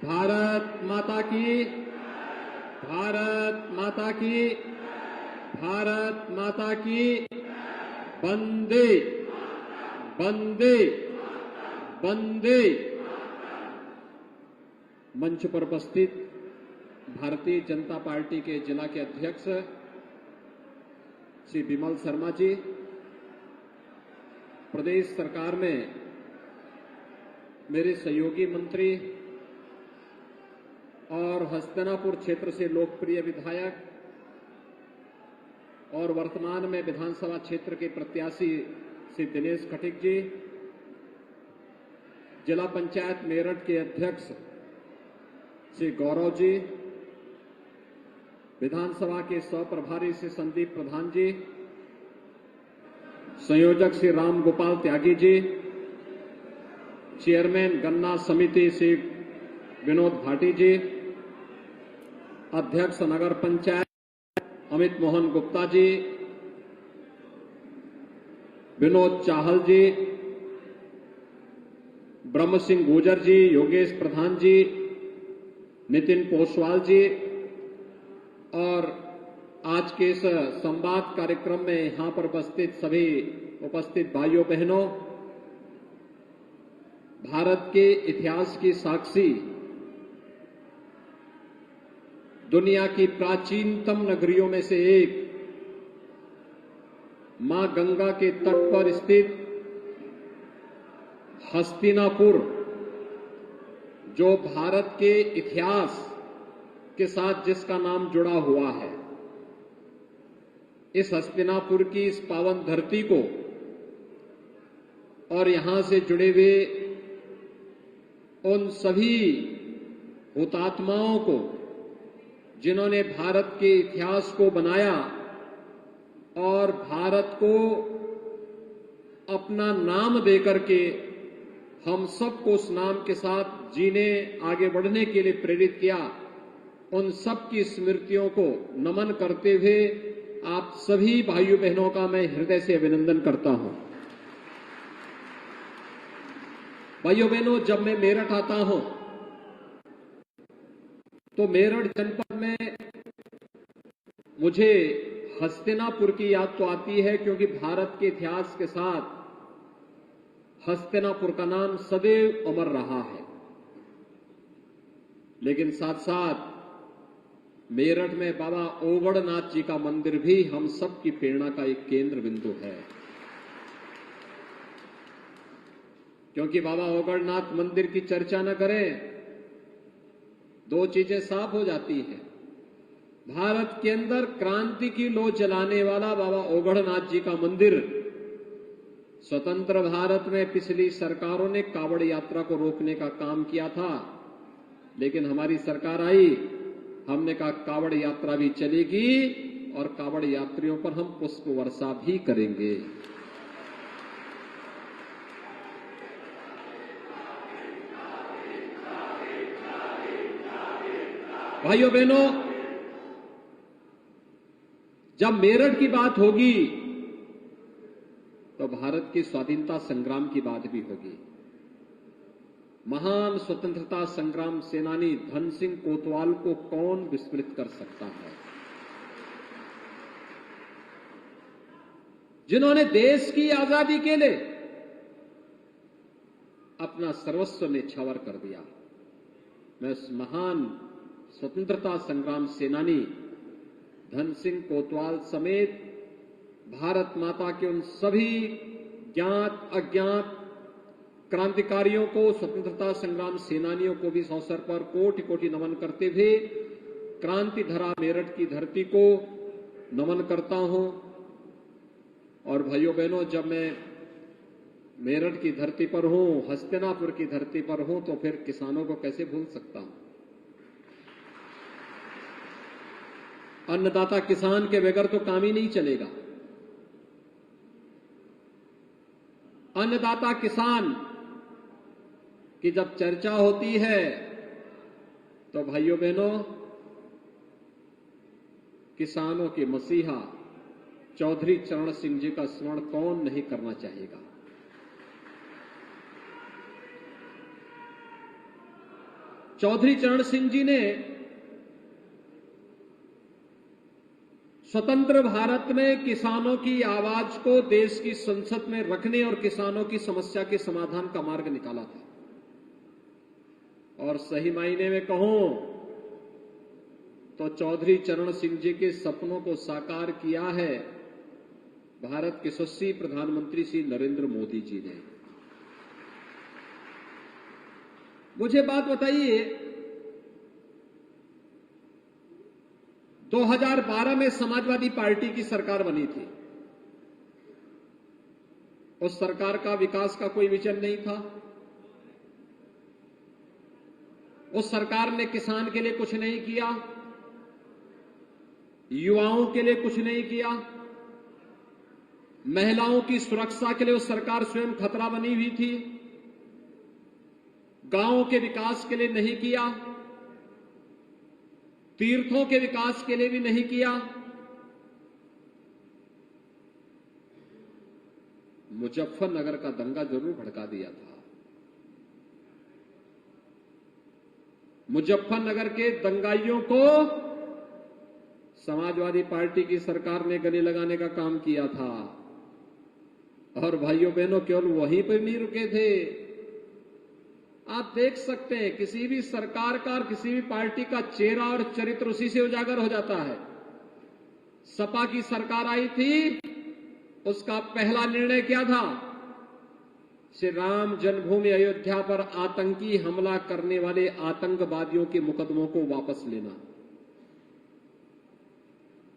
भारत माता की, भारत माता की, भारत माता की, वंदे वंदे वंदे। मंच पर उपस्थित भारतीय जनता पार्टी के जिला के अध्यक्ष श्री विमल शर्मा जी, प्रदेश सरकार में मेरे सहयोगी मंत्री और हस्तिनापुर क्षेत्र से लोकप्रिय विधायक और वर्तमान में विधानसभा क्षेत्र के प्रत्याशी श्री दिनेश खटीक जी, जिला पंचायत मेरठ के अध्यक्ष श्री गौरव जी, विधानसभा के सह प्रभारी श्री संदीप प्रधान जी, संयोजक श्री राम गोपाल त्यागी जी, चेयरमैन गन्ना समिति श्री विनोद भाटी जी, अध्यक्ष नगर पंचायत अमित मोहन गुप्ता जी, विनोद चाहल जी, ब्रह्म सिंह गुर्जर जी, योगेश प्रधान जी, नितिन पोसवाल जी और आज के इस संवाद कार्यक्रम में यहां पर उपस्थित सभी उपस्थित भाइयों बहनों, भारत के इतिहास की साक्षी दुनिया की प्राचीनतम नगरियों में से एक मां गंगा के तट पर स्थित हस्तिनापुर, जो भारत के इतिहास के साथ जिसका नाम जुड़ा हुआ है, इस हस्तिनापुर की इस पावन धरती को और यहां से जुड़े हुए उन सभी हुतात्माओं को जिन्होंने भारत के इतिहास को बनाया और भारत को अपना नाम देकर के हम सबको उस नाम के साथ जीने आगे बढ़ने के लिए प्रेरित किया, उन सब की स्मृतियों को नमन करते हुए आप सभी भाइयों बहनों का मैं हृदय से अभिनंदन करता हूं। भाइयों बहनों, जब मैं मेरठ आता हूं तो मेरठ जनपद में मुझे हस्तिनापुर की याद तो आती है, क्योंकि भारत के इतिहास के साथ हस्तिनापुर का नाम सदैव अमर रहा है। लेकिन साथ साथ मेरठ में बाबा ओगड़नाथ जी का मंदिर भी हम सब की प्रेरणा का एक केंद्र बिंदु है, क्योंकि बाबा ओगड़नाथ मंदिर की चर्चा न करें दो चीजें साफ हो जाती हैं। भारत के अंदर क्रांति की लौ जलाने वाला बाबा ओगड़नाथ जी का मंदिर, स्वतंत्र भारत में पिछली सरकारों ने कावड़ यात्रा को रोकने का काम किया था, लेकिन हमारी सरकार आई, हमने कहा कावड़ यात्रा भी चलेगी और कावड़ यात्रियों पर हम पुष्प वर्षा भी करेंगे। भाइयों बहनों, जब मेरठ की बात होगी तो भारत की स्वाधीनता संग्राम की बात भी होगी। महान स्वतंत्रता संग्राम सेनानी धन सिंह कोतवाल को कौन विस्मृत कर सकता है, जिन्होंने देश की आजादी के लिए अपना सर्वस्व न्यौछावर कर दिया। मैं उस महान स्वतंत्रता संग्राम सेनानी धन सिंह कोतवाल समेत भारत माता के उन सभी ज्ञात अज्ञात क्रांतिकारियों को, स्वतंत्रता संग्राम सेनानियों को भी इस अवसर पर कोटि कोटि नमन करते हुए क्रांति धरा मेरठ की धरती को नमन करता हूं। और भाइयों बहनों, जब मैं मेरठ की धरती पर हूं, हस्तिनापुर की धरती पर हूं, तो फिर किसानों को कैसे भूल सकता हूं। अन्नदाता किसान के बगैर तो काम ही नहीं चलेगा। अन्नदाता किसान की जब चर्चा होती है तो भाइयों बहनों, किसानों के मसीहा चौधरी चरण सिंह जी का स्मरण कौन नहीं करना चाहेगा। चौधरी चरण सिंह जी ने स्वतंत्र भारत में किसानों की आवाज को देश की संसद में रखने और किसानों की समस्या के समाधान का मार्ग निकाला था। और सही मायने में कहूं तो चौधरी चरण सिंह जी के सपनों को साकार किया है भारत के यशस्वी प्रधानमंत्री श्री नरेंद्र मोदी जी ने। मुझे बात बताइए, 2012 में समाजवादी पार्टी की सरकार बनी थी। उस सरकार का विकास का कोई विजन नहीं था। उस सरकार ने किसान के लिए कुछ नहीं किया, युवाओं के लिए कुछ नहीं किया, महिलाओं की सुरक्षा के लिए उस सरकार स्वयं खतरा बनी हुई थी, गांवों के विकास के लिए नहीं किया, तीर्थों के विकास के लिए भी नहीं किया। मुजफ्फरनगर का दंगा जरूर भड़का दिया था। मुजफ्फरनगर के दंगाइयों को समाजवादी पार्टी की सरकार ने गले लगाने का काम किया था। और भाइयों बहनों, केवल वहीं पर नहीं रुके थे। आप देख सकते हैं किसी भी सरकार का और किसी भी पार्टी का चेहरा और चरित्र उसी से उजागर हो जाता है। सपा की सरकार आई थी, उसका पहला निर्णय क्या था? श्री राम जन्मभूमि अयोध्या पर आतंकी हमला करने वाले आतंकवादियों के मुकदमों को वापस लेना।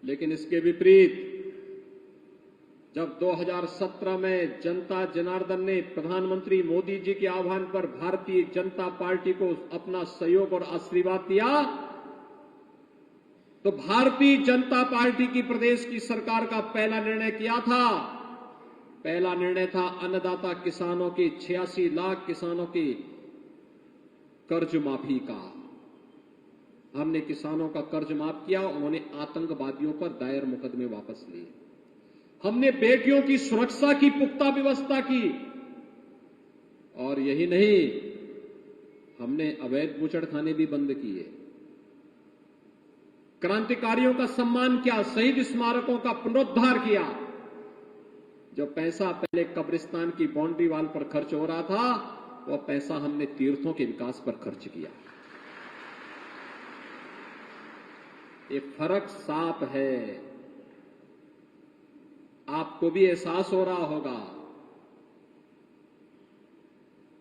लेकिन इसके विपरीत जब 2017 में जनता जनार्दन ने प्रधानमंत्री मोदी जी के आह्वान पर भारतीय जनता पार्टी को अपना सहयोग और आशीर्वाद दिया, तो भारतीय जनता पार्टी की प्रदेश की सरकार का पहला निर्णय क्या था? पहला निर्णय था अन्नदाता किसानों के 86 लाख किसानों के कर्ज माफी का। हमने किसानों का कर्ज माफ किया, उन्होंने आतंकवादियों पर दायर मुकदमे वापस लिए। हमने बेटियों की सुरक्षा की पुख्ता व्यवस्था की। और यही नहीं, हमने अवैध बूचड़खाने भी बंद किए, क्रांतिकारियों का सम्मान किया, शहीद स्मारकों का पुनरुद्धार किया। जो पैसा पहले कब्रिस्तान की बाउंड्री वाल पर खर्च हो रहा था, वह पैसा हमने तीर्थों के विकास पर खर्च किया। ये फर्क साफ है, आपको भी एहसास हो रहा होगा।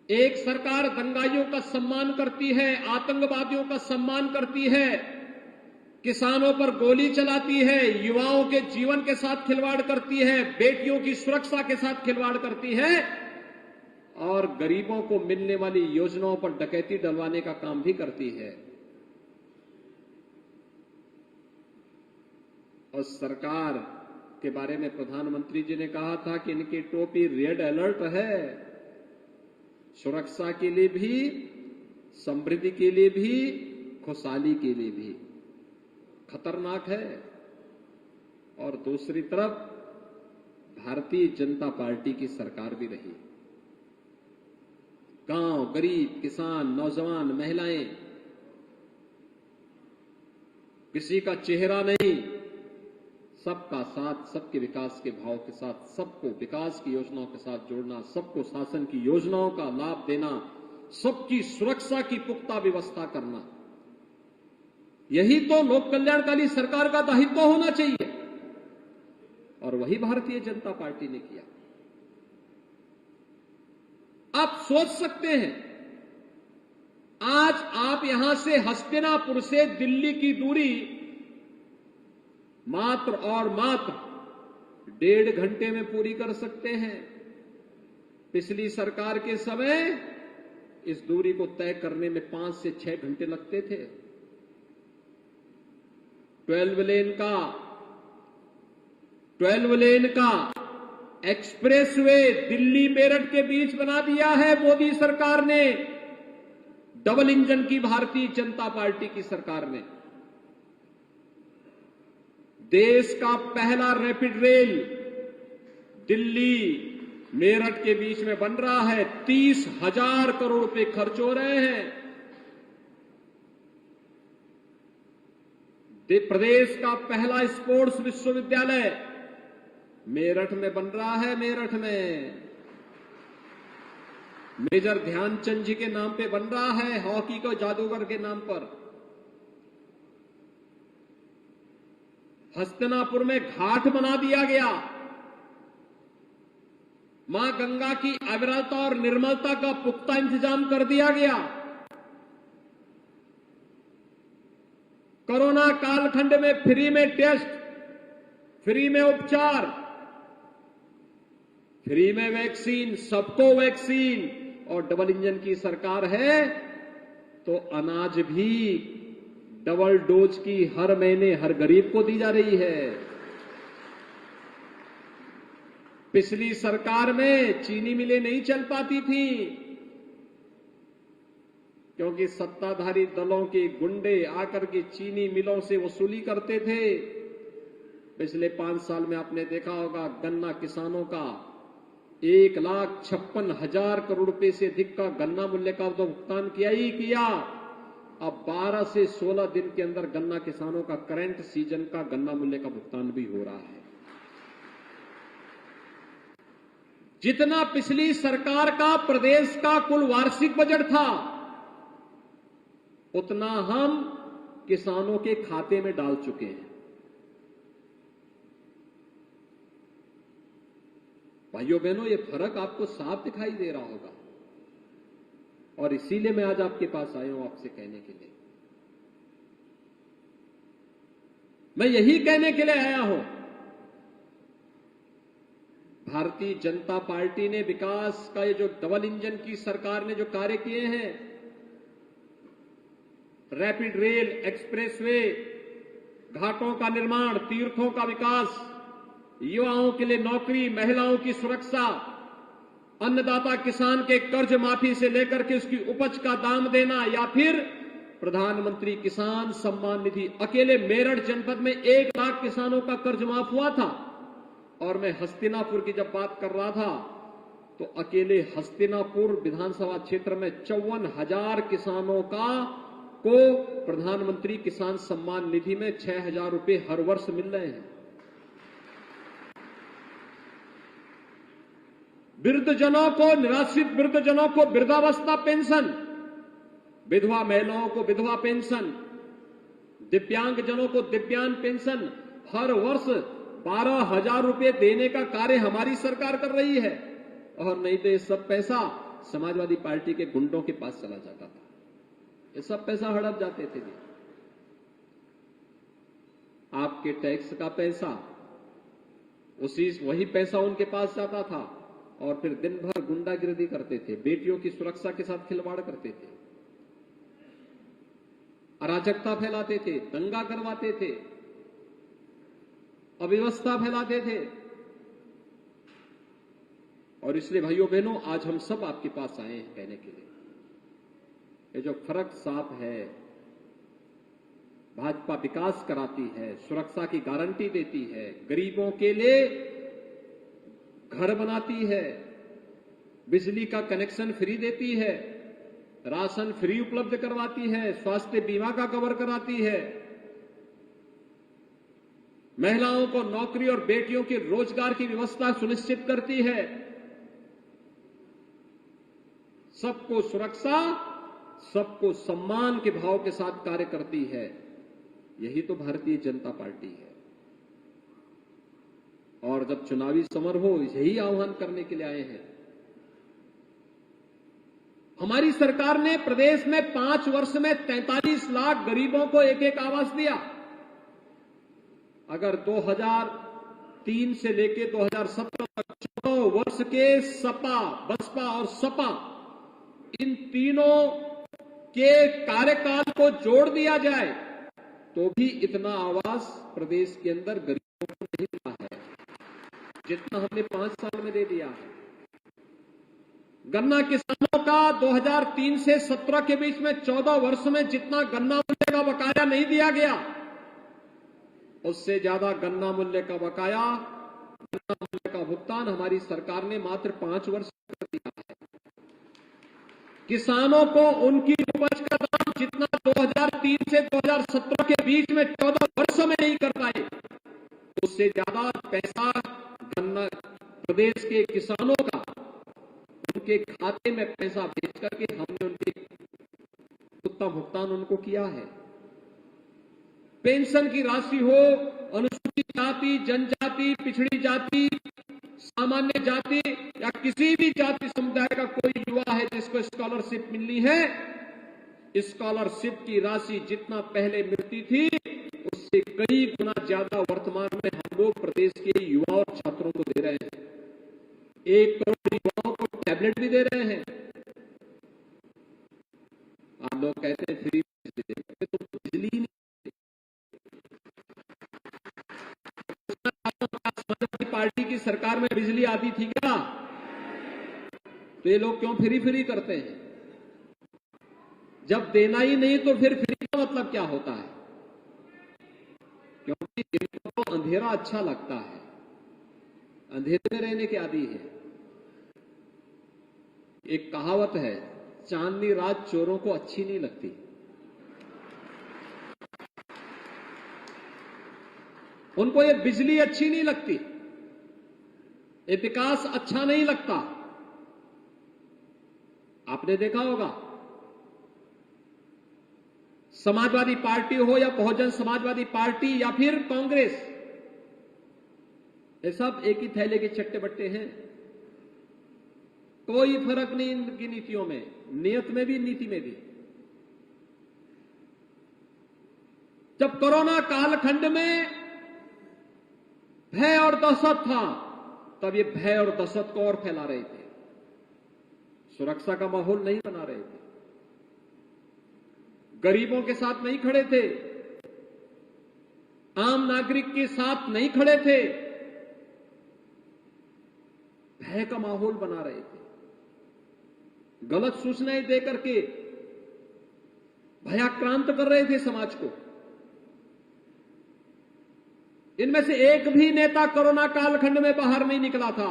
एक सरकार दंगाइयों का सम्मान करती है, आतंकवादियों का सम्मान करती है, किसानों पर गोली चलाती है, युवाओं के जीवन के साथ खिलवाड़ करती है, बेटियों की सुरक्षा के साथ खिलवाड़ करती है और गरीबों को मिलने वाली योजनाओं पर डकैती डलवाने का काम भी करती है। और सरकार के बारे में प्रधानमंत्री जी ने कहा था कि इनकी टोपी रेड अलर्ट है। सुरक्षा के लिए भी, समृद्धि के लिए भी, खुशहाली के लिए भी खतरनाक है। और दूसरी तरफ भारतीय जनता पार्टी की सरकार भी रही। गांव, गरीब, किसान, नौजवान, महिलाएं, किसी का चेहरा नहीं, सबका साथ, सबके विकास के भाव के साथ, सबको विकास की योजनाओं के साथ जोड़ना, सबको शासन की योजनाओं का लाभ देना, सबकी सुरक्षा की पुख्ता व्यवस्था करना, यही तो लोक कल्याणकारी सरकार का दायित्व होना चाहिए। और वही भारतीय जनता पार्टी ने किया। आप सोच सकते हैं, आज आप यहां से हस्तिनापुर से दिल्ली की दूरी मात्र और मात्र 1.5 घंटे में पूरी कर सकते हैं। पिछली सरकार के समय इस दूरी को तय करने में 5 से 6 घंटे लगते थे। 12 लेन का एक्सप्रेसवे दिल्ली मेरठ के बीच बना दिया है मोदी सरकार ने, डबल इंजन की भारतीय जनता पार्टी की सरकार ने। देश का पहला रैपिड रेल दिल्ली मेरठ के बीच में बन रहा है। 30,000 करोड़ रुपए खर्च हो रहे हैं। प्रदेश का पहला स्पोर्ट्स विश्वविद्यालय मेरठ में बन रहा है। मेरठ में मेजर ध्यानचंद जी के नाम पे बन रहा है, हॉकी को जादूगर के नाम पर। हस्तिनापुर में घाट बना दिया गया। मां गंगा की अविरलता और निर्मलता का पुख्ता इंतजाम कर दिया गया। कोरोना कालखंड में फ्री में टेस्ट, फ्री में उपचार, फ्री में वैक्सीन, सबको वैक्सीन, और डबल इंजन की सरकार है तो अनाज भी डबल डोज की हर महीने हर गरीब को दी जा रही है। पिछली सरकार में चीनी मिलें नहीं चल पाती थी क्योंकि सत्ताधारी दलों के गुंडे आकर के चीनी मिलों से वसूली करते थे। पिछले 5 साल में आपने देखा होगा गन्ना किसानों का 1,56,000 करोड़ रुपए से अधिक का गन्ना मूल्य का तो भुगतान किया ही किया। अब 12 से 16 दिन के अंदर गन्ना किसानों का करंट सीजन का गन्ना मूल्य का भुगतान भी हो रहा है। जितना पिछली सरकार का प्रदेश का कुल वार्षिक बजट था उतना हम किसानों के खाते में डाल चुके हैं। भाइयों बहनों, ये फर्क आपको साफ दिखाई दे रहा होगा और इसीलिए मैं आज आपके पास आया हूं आपसे कहने के लिए। मैं यही कहने के लिए आया हूं, भारतीय जनता पार्टी ने विकास का ये जो डबल इंजन की सरकार ने जो कार्य किए हैं, रैपिड रेल, एक्सप्रेसवे, घाटों का निर्माण, तीर्थों का विकास, युवाओं के लिए नौकरी, महिलाओं की सुरक्षा, अन्नदाता किसान के कर्ज माफी से लेकर के उसकी उपज का दाम देना, या फिर प्रधानमंत्री किसान सम्मान निधि। अकेले मेरठ जनपद में 1 लाख किसानों का कर्ज माफ हुआ था। और मैं हस्तिनापुर की जब बात कर रहा था तो अकेले हस्तिनापुर विधानसभा क्षेत्र में 54,000 किसानों को प्रधानमंत्री किसान सम्मान निधि में 6,000 रुपए हर वर्ष मिल रहे हैं। वृद्धजनों को, निराश्रित वृद्धजनों को वृद्धावस्था पेंशन, विधवा महिलाओं को विधवा पेंशन, दिव्यांगजनों को दिव्यांग पेंशन हर वर्ष 12,000 रुपए देने का कार्य हमारी सरकार कर रही है। और नहीं तो ये सब पैसा समाजवादी पार्टी के गुंडों के पास चला जाता था। ये सब पैसा हड़प जाते थे। आपके टैक्स का पैसा, वही पैसा उनके पास जाता था और फिर दिन भर गुंडागिर्दी करते थे, बेटियों की सुरक्षा के साथ खिलवाड़ करते थे, अराजकता फैलाते थे, दंगा करवाते थे, अव्यवस्था फैलाते थे। और इसलिए भाइयों बहनों, आज हम सब आपके पास आए हैं कहने के लिए, ये जो फर्क साफ है, भाजपा विकास कराती है, सुरक्षा की गारंटी देती है, गरीबों के लिए घर बनाती है, बिजली का कनेक्शन फ्री देती है, राशन फ्री उपलब्ध करवाती है, स्वास्थ्य बीमा का कवर कराती है, महिलाओं को नौकरी और बेटियों के रोजगार की व्यवस्था सुनिश्चित करती है, सबको सुरक्षा, सबको सम्मान के भाव के साथ कार्य करती है। यही तो भारतीय जनता पार्टी है। और जब चुनावी समर हो, यही आह्वान करने के लिए आए हैं। हमारी सरकार ने प्रदेश में 5 वर्ष में 43 लाख गरीबों को एक आवास दिया। अगर 2003 से लेके 2017 तक 14 वर्ष के सपा, बसपा और सपा, इन तीनों के कार्यकाल को जोड़ दिया जाए तो भी इतना आवास प्रदेश के अंदर गरीबों को नहीं मिला है जितना हमने 5 साल में दे दिया है। गन्ना किसानों का 2003 से 17 के बीच में 14 वर्ष में जितना गन्ना मूल्य का बकाया नहीं दिया गया, उससे ज्यादा गन्ना मूल्य का बकाया, गन्ना मूल्य का भुगतान हमारी सरकार ने मात्र 5 वर्ष कर दिया है। किसानों को उनकी उपज का दाम जितना 2003 से 2017 के बीच में 14 वर्ष में नहीं कर पाए, उससे ज्यादा पैसा गन्ना प्रदेश के किसानों का उनके खाते में पैसा भेज करके हमने उनके उत्तम भुगतान उनको किया है। पेंशन की राशि हो, अनुसूचित जाति, जनजाति, पिछड़ी जाति, सामान्य जाति या किसी भी जाति समुदाय का कोई युवा है जिसको स्कॉलरशिप मिलनी है, स्कॉलरशिप की राशि जितना पहले मिलती थी उससे कई गुना ज्यादा वर्तमान में हम लोग प्रदेश के युवाओं और छात्रों को दे रहे हैं। 1 करोड़ युवाओं को टैबलेट भी दे रहे हैं। आप लोग कहते हैं फ्री बिजली दे, तो बिजली ही नहीं। समाजवादी पार्टी की सरकार में बिजली आती थी क्या? तो ये लोग क्यों फ्री करते हैं? जब देना ही नहीं तो फिर फ्री का मतलब क्या होता है? क्योंकि जिनको तो अंधेरा अच्छा लगता है, अंधेरे में रहने के आदी है। एक कहावत है, चांदनी रात चोरों को अच्छी नहीं लगती। उनको ये बिजली अच्छी नहीं लगती, ये विकास अच्छा नहीं लगता। आपने देखा होगा, समाजवादी पार्टी हो या बहुजन समाजवादी पार्टी या फिर कांग्रेस, ये सब एक ही थैले के चट्टे बट्टे हैं। कोई फर्क नहीं इनकी नीतियों में, नियत में भी, नीति में भी। जब कोरोना कालखंड में भय और दहशत था, तब ये भय और दहशत को और फैला रहे थे, सुरक्षा का माहौल नहीं बना रहे थे, गरीबों के साथ नहीं खड़े थे, आम नागरिक के साथ नहीं खड़े थे, भय का माहौल बना रहे थे, गलत सूचनाएं देकर के भयाक्रांत कर रहे थे समाज को। इनमें से एक भी नेता कोरोना कालखंड में बाहर नहीं निकला था।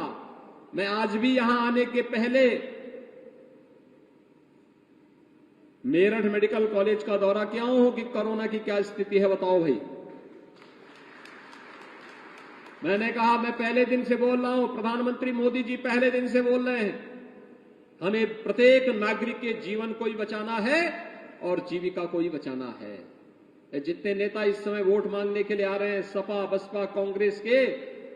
मैं आज भी यहां आने के पहले मेरठ मेडिकल कॉलेज का दौरा किया हूं कि कोरोना की क्या स्थिति है, बताओ भाई। मैंने कहा, मैं पहले दिन से बोल रहा हूं, प्रधानमंत्री मोदी जी पहले दिन से बोल रहे हैं, हमें प्रत्येक नागरिक के जीवन को ही बचाना है और जीविका को ही बचाना है। जितने नेता इस समय वोट मांगने के लिए आ रहे हैं, सपा, बसपा, कांग्रेस के,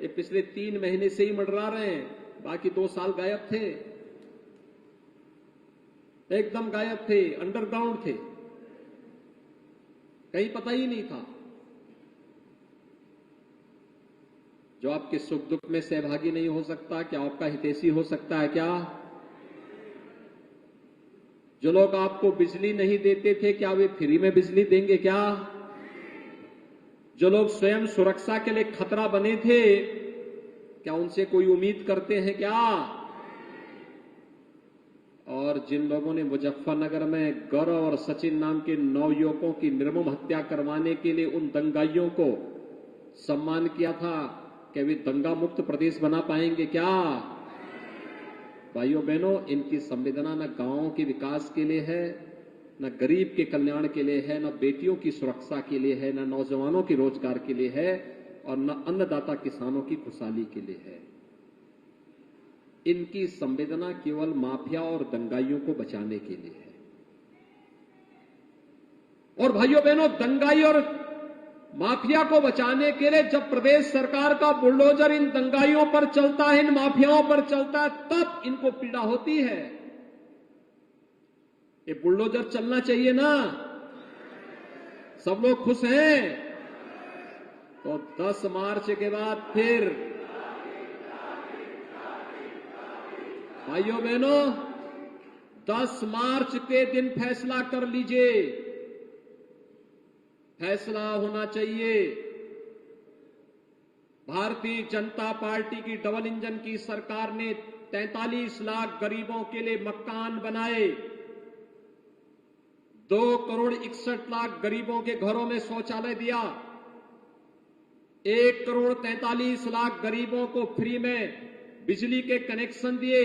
ये पिछले 3 महीने से ही मंडरा रहे हैं, बाकी 2 साल गायब थे, एकदम गायब थे, अंडरग्राउंड थे, कहीं पता ही नहीं था। जो आपके सुख दुख में सहभागी नहीं हो सकता, क्या आपका हितैषी हो सकता है क्या? जो लोग आपको बिजली नहीं देते थे, क्या वे फ्री में बिजली देंगे क्या? जो लोग स्वयं सुरक्षा के लिए खतरा बने थे, क्या उनसे कोई उम्मीद करते हैं क्या? और जिन लोगों ने मुजफ्फरनगर में गौरव और सचिन नाम के 9 युवकों की निर्मम हत्या करवाने के लिए उन दंगाइयों को सम्मान किया था, क्या वे दंगा मुक्त प्रदेश बना पाएंगे क्या? भाइयों बहनों, इनकी संवेदना न गांवों के विकास के लिए है, न गरीब के कल्याण के लिए है, न बेटियों की सुरक्षा के लिए है, न नौजवानों के रोजगार के लिए है, और न अन्नदाता किसानों की खुशहाली के लिए है। इनकी संवेदना केवल माफिया और दंगाइयों को बचाने के लिए है। और भाइयों बहनों, दंगाई और माफिया को बचाने के लिए जब प्रदेश सरकार का बुलडोजर इन दंगाइयों पर चलता है, इन माफियाओं पर चलता है, तब इनको पीड़ा होती है। ये बुलडोजर चलना चाहिए ना? सब लोग खुश हैं? तो 10 मार्च के बाद फिर भाइयों बहनों, 10 मार्च के दिन फैसला कर लीजिए। फैसला होना चाहिए। भारतीय जनता पार्टी की डबल इंजन की सरकार ने 43 लाख गरीबों के लिए मकान बनाए, 2 करोड़ 61 लाख गरीबों के घरों में शौचालय दिया, 1 करोड़ 43 लाख गरीबों को फ्री में बिजली के कनेक्शन दिए,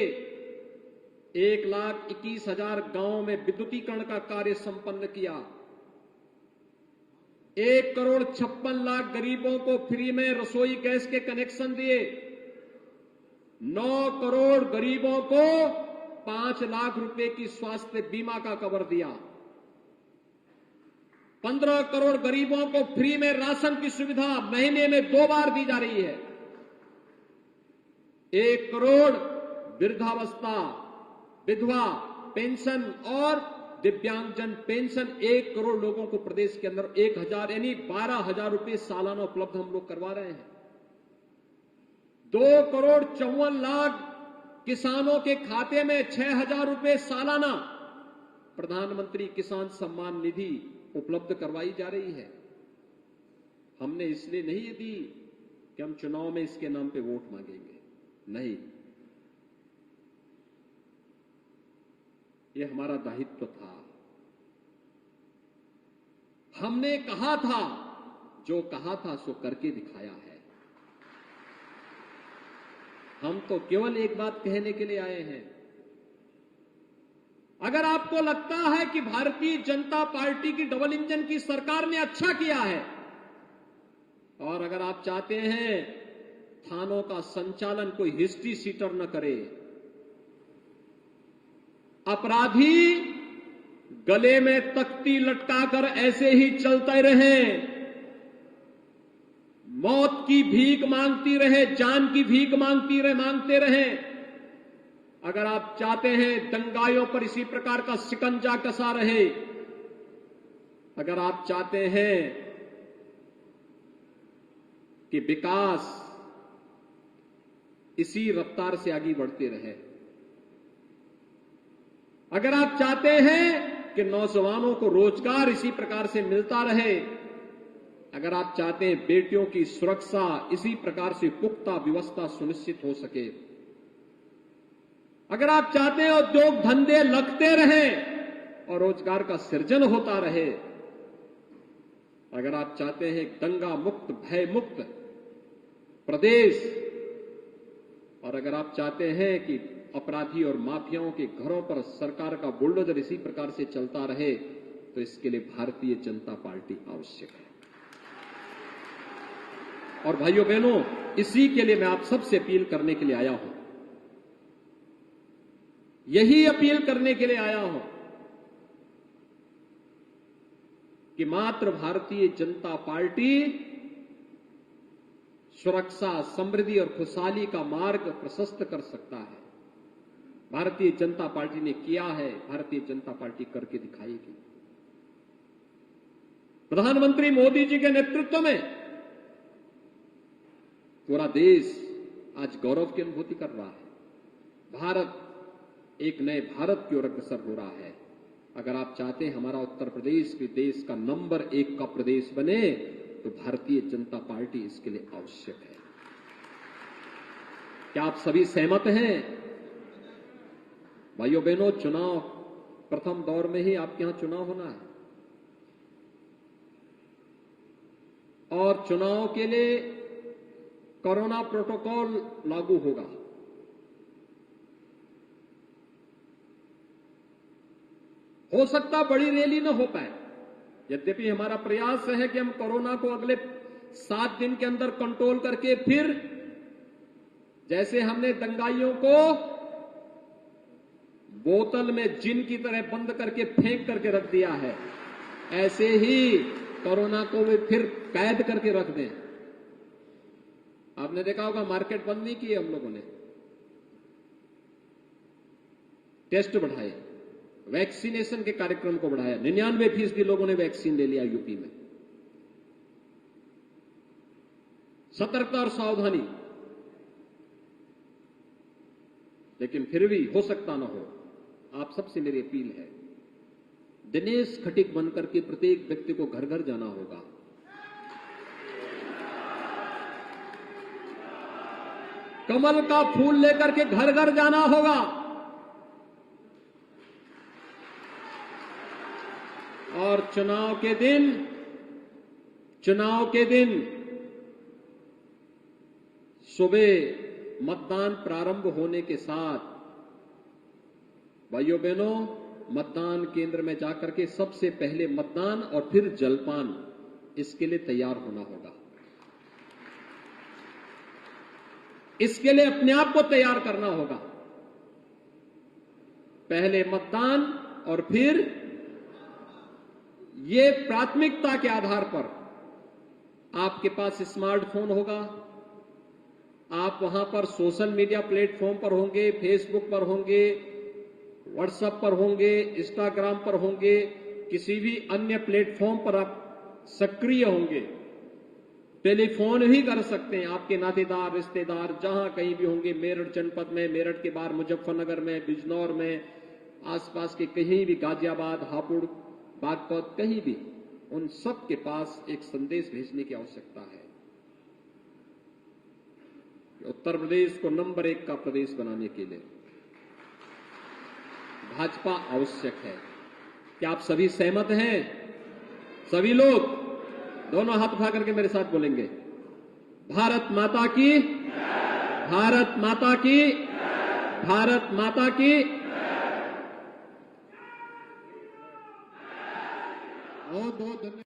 1,21,000 गांवों में विद्युतीकरण का कार्य संपन्न किया। 1,56,00,000 गरीबों को फ्री में रसोई गैस के कनेक्शन दिए। 9 करोड़ गरीबों को 5 लाख रुपए की स्वास्थ्य बीमा का कवर दिया। 15 करोड़ गरीबों को फ्री में राशन की सुविधा महीने में 2 बार दी जा रही है। 1 करोड़ वृद्धावस्था, विधवा पेंशन और दिव्यांगजन पेंशन 1 करोड़ लोगों को प्रदेश के अंदर 1,000 यानी 12,000 रुपए सालाना उपलब्ध हम लोग करवा रहे हैं। 2 करोड़ 54 लाख किसानों के खाते में 6,000 रुपए सालाना प्रधानमंत्री किसान सम्मान निधि उपलब्ध करवाई जा रही है। हमने इसलिए नहीं दी कि हम चुनाव में इसके नाम पे वोट मांगेंगे, नहीं, ये हमारा दायित्व था। हमने कहा था, जो कहा था सो करके दिखाया है। हम तो केवल एक बात कहने के लिए आए हैं। अगर आपको लगता है कि भारतीय जनता पार्टी की डबल इंजन की सरकार ने अच्छा किया है, और अगर आप चाहते हैं थानों का संचालन कोई हिस्ट्री सीटर न करे, अपराधी गले में तख्ती लटकाकर ऐसे ही चलते रहे, मौत की भीख मांगती रहे, जान की भीख मांगते रहे। अगर आप चाहते हैं दंगाइयों पर इसी प्रकार का शिकंजा कसा रहे, अगर आप चाहते हैं कि विकास इसी रफ्तार से आगे बढ़ते रहे, अगर आप चाहते हैं कि नौजवानों को रोजगार इसी प्रकार से मिलता रहे, अगर आप चाहते हैं बेटियों की सुरक्षा इसी प्रकार से पुख्ता व्यवस्था सुनिश्चित हो सके, अगर आप चाहते हैं उद्योग धंधे लगते रहें और रोजगार का सृजन होता रहे, अगर आप चाहते हैं दंगा मुक्त भय मुक्त प्रदेश, और अगर आप चाहते हैं कि अपराधी और माफियाओं के घरों पर सरकार का बुलडोजर इसी प्रकार से चलता रहे, तो इसके लिए भारतीय जनता पार्टी आवश्यक है। और भाइयों बहनों, इसी के लिए मैं आप सबसे अपील करने के लिए आया हूं, यही अपील करने के लिए आया हूं कि मात्र भारतीय जनता पार्टी सुरक्षा, समृद्धि और खुशहाली का मार्ग प्रशस्त कर सकता है। भारतीय जनता पार्टी ने किया है, भारतीय जनता पार्टी करके दिखाएगी। प्रधानमंत्री मोदी जी के नेतृत्व में पूरा देश आज गौरव की अनुभूति कर रहा है। भारत एक नए भारत की ओर अग्रसर हो रहा है। अगर आप चाहते हैं हमारा उत्तर प्रदेश भी देश का नंबर 1 का प्रदेश बने, तो भारतीय जनता पार्टी इसके लिए आवश्यक है। क्या आप सभी सहमत हैं? भाइयों बहनों, चुनाव प्रथम दौर में ही आपके यहां चुनाव होना है, और चुनाव के लिए कोरोना प्रोटोकॉल लागू होगा। हो सकता बड़ी रैली न हो पाए, यद्यपि हमारा प्रयास है कि हम कोरोना को अगले 7 दिन के अंदर कंट्रोल करके फिर जैसे हमने दंगाइयों को बोतल में जिन की तरह बंद करके फेंक करके रख दिया है, ऐसे ही कोरोना को भी फिर कैद करके रख दें। आपने देखा होगा मार्केट बंद नहीं किए हम लोगों ने, टेस्ट बढ़ाए, वैक्सीनेशन के कार्यक्रम को बढ़ाया। 99% लोगों ने वैक्सीन ले लिया यूपी में। सतर्कता और सावधानी, लेकिन फिर भी हो सकता ना हो। आप सबसे मेरी अपील है, दिनेश खटीक बनकर के प्रत्येक व्यक्ति को घर घर जाना होगा। कमल का फूल लेकर के घर घर जाना होगा, और चुनाव के दिन सुबह मतदान प्रारंभ होने के साथ भाइयों बहनों, मतदान केंद्र में जाकर के सबसे पहले मतदान और फिर जलपान इसके लिए तैयार होना होगा। इसके लिए अपने आप को तैयार करना होगा। पहले मतदान और फिर ये प्राथमिकता के आधार पर आपके पास स्मार्टफोन होगा, आप वहां पर सोशल मीडिया प्लेटफॉर्म पर होंगे, फेसबुक पर होंगे, व्हाट्सएप पर होंगे, इंस्टाग्राम पर होंगे, किसी भी अन्य प्लेटफॉर्म पर आप सक्रिय होंगे। टेलीफोन भी कर सकते हैं, आपके नातेदार रिश्तेदार जहां कहीं भी होंगे, मेरठ जनपद में, मेरठ के बाहर मुजफ्फरनगर में, बिजनौर में, आसपास के कहीं भी, गाजियाबाद, हापुड़, बागपत, कहीं भी, उन सब के पास एक संदेश भेजने की आवश्यकता है। उत्तर प्रदेश को नंबर 1 का प्रदेश बनाने के लिए भाजपा आवश्यक है। क्या आप सभी सहमत हैं? सभी लोग दोनों हाथ उठा करके मेरे साथ बोलेंगे, भारत माता की, भारत माता की, भारत माता की। बहुत बहुत धन्यवाद।